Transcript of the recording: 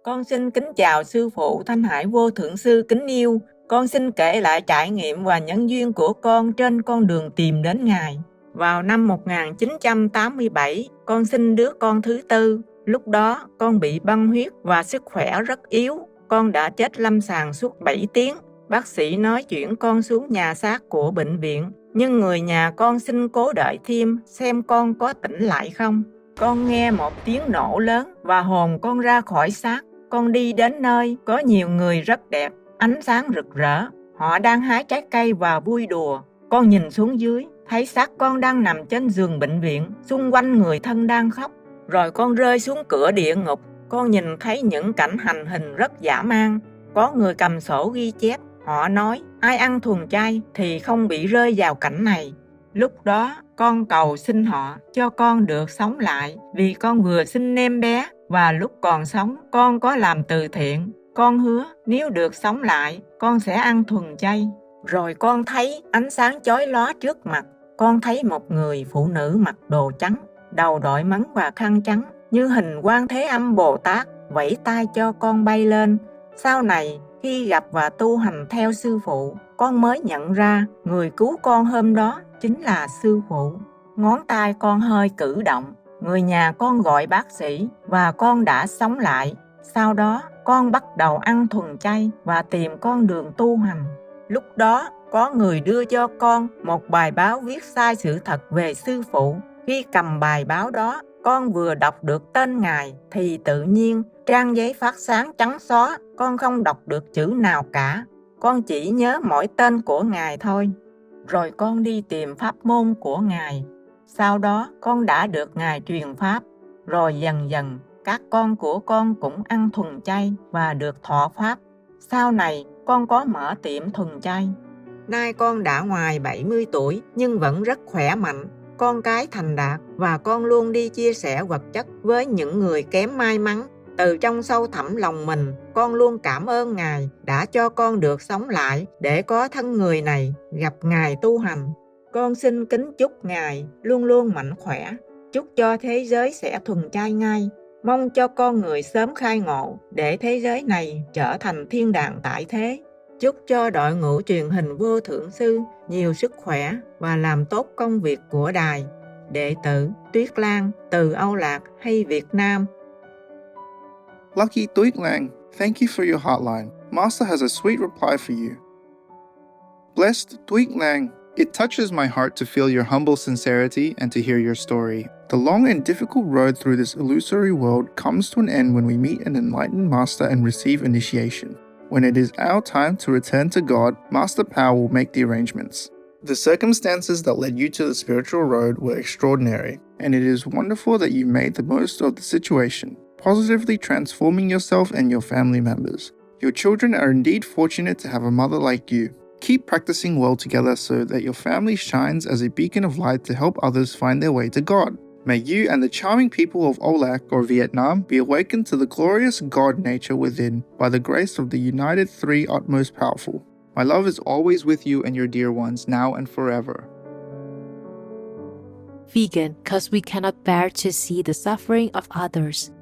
Con xin kính chào sư phụ Thanh Hải Vô Thượng Sư kính yêu. Con xin kể lại trải nghiệm và nhân duyên của con trên con đường tìm đến Ngài. Vào năm 1987, con sinh đứa con thứ tư. Lúc đó, con bị băng huyết và sức khỏe rất yếu. Con đã chết lâm sàng suốt 7 tiếng. Bác sĩ nói chuyển con xuống nhà xác của bệnh viện. Nhưng người nhà con xin cố đợi thêm xem con có tỉnh lại không. Con nghe một tiếng nổ lớn và hồn con ra khỏi xác. Con đi đến nơi có nhiều người rất đẹp, ánh sáng rực rỡ. Họ đang hái trái cây và vui đùa. Con nhìn xuống dưới, thấy xác con đang nằm trên giường bệnh viện, xung quanh người thân đang khóc. Rồi con rơi xuống cửa địa ngục. Con nhìn thấy những cảnh hành hình rất dã man. Có người cầm sổ ghi chép. Họ nói, ai ăn thuần chay thì không bị rơi vào cảnh này. Lúc đó, con cầu xin họ cho con được sống lại vì con vừa sinh em bé và lúc còn sống con có làm từ thiện. Con hứa nếu được sống lại, con sẽ ăn thuần chay. Rồi con thấy ánh sáng chói lóa trước mặt. Con thấy một người phụ nữ mặc đồ trắng, đầu đội mấn và khăn trắng, như hình Quan Thế Âm Bồ Tát, vẫy tay cho con bay lên. Sau này, khi gặp và tu hành theo sư phụ, con mới nhận ra người cứu con hôm đó chính là sư phụ. Ngón tay con hơi cử động, người nhà con gọi bác sĩ và con đã sống lại. Sau đó, con bắt đầu ăn thuần chay và tìm con đường tu hành. Lúc đó, có người đưa cho con một bài báo viết sai sự thật về sư phụ. Khi cầm bài báo đó, con vừa đọc được tên Ngài thì tự nhiên trang giấy phát sáng trắng xóa, con không đọc được chữ nào cả. Con chỉ nhớ mỗi tên của Ngài thôi. Rồi con đi tìm pháp môn của Ngài. Sau đó con đã được Ngài truyền pháp. Rồi dần dần các con của con cũng ăn thuần chay và được thọ pháp. Sau này con có mở tiệm thuần chay. Nay con đã ngoài 70 tuổi nhưng vẫn rất khỏe mạnh. Con cái thành đạt và con luôn đi chia sẻ vật chất với những người kém may mắn. Từ trong sâu thẳm lòng mình, con luôn cảm ơn Ngài đã cho con được sống lại để có thân người này gặp Ngài tu hành. Con xin kính chúc Ngài luôn luôn mạnh khỏe, chúc cho thế giới sẽ thuần chay ngay. Mong cho con người sớm khai ngộ để thế giới này trở thành thiên đàng tại thế. Chúc cho đội ngũ truyền hình Vô Thượng Sư nhiều sức khỏe và làm tốt công việc của đài. Đệ tử Tuyết Lan từ Âu Lạc hay Việt Nam. Lucky Tuyết Lang, thank you for your hotline. Master has a sweet reply for you. Blessed Tuyết Lang, it touches my heart to feel your humble sincerity and to hear your story. The long and difficult road through this illusory world comes to an end when we meet an enlightened master and receive initiation. When it is our time to return to God, Master Power will make the arrangements. The circumstances that led you to the spiritual road were extraordinary, and it is wonderful that you made the most of the situation, positively transforming yourself and your family members. Your children are indeed fortunate to have a mother like you. Keep practicing well together so that your family shines as a beacon of light to help others find their way to God. May you and the charming people of Olac or Vietnam be awakened to the glorious God nature within by the grace of the United Three Utmost Powerful. My love is always with you and your dear ones, now and forever. Vegan, because we cannot bear to see the suffering of others.